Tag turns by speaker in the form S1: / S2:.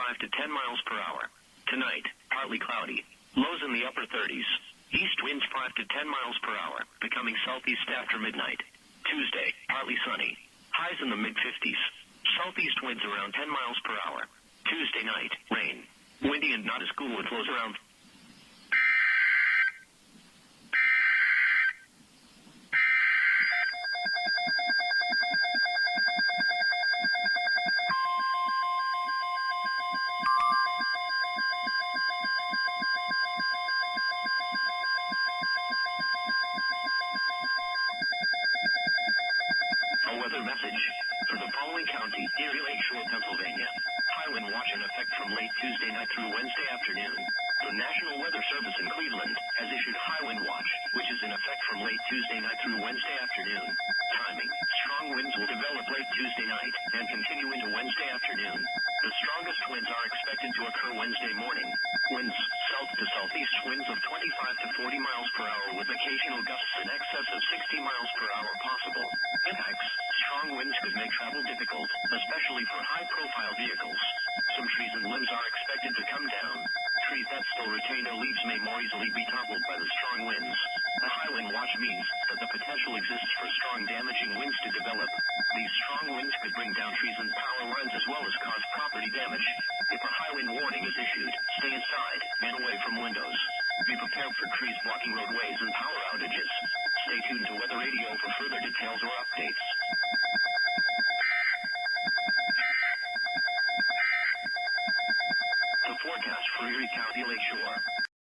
S1: 5 to 10 miles per hour. Tonight, partly cloudy. Lows in the upper 30s. East winds 5 to 10 miles per hour, becoming southeast after midnight. Tuesday, partly sunny. Highs in the mid-50s. Southeast winds around 10 miles per hour. Tuesday night, rain. Windy and not as cool with lows around. Weather message for the following county, Erie Lakeshore, Pennsylvania. High wind watch in effect from late Tuesday night through Wednesday afternoon. The National Weather Service in Cleveland has issued high wind watch, which is in effect from late Tuesday night through Wednesday afternoon. Timing: strong winds will develop late Tuesday night and continue into Wednesday afternoon. The strongest winds are expected to occur Wednesday morning. Winds south to southeast winds of 25 to 40 miles per hour with occasional gusts in excess of 60 miles per hour possible. Impacts: strong winds could make travel difficult, especially for high-profile vehicles. Some trees and limbs are expected to come down. Trees that still retain their leaves may more easily be toppled by the strong winds. A high wind watch means that the potential exists for strong damaging winds to develop. These strong winds could bring down trees and power lines as well as cause property damage. If a high wind warning is issued, stay inside and away from windows. Be prepared for trees blocking roadways and power outages. Stay tuned to Weather Radio for further details or updates. The forecast for Erie County, Lake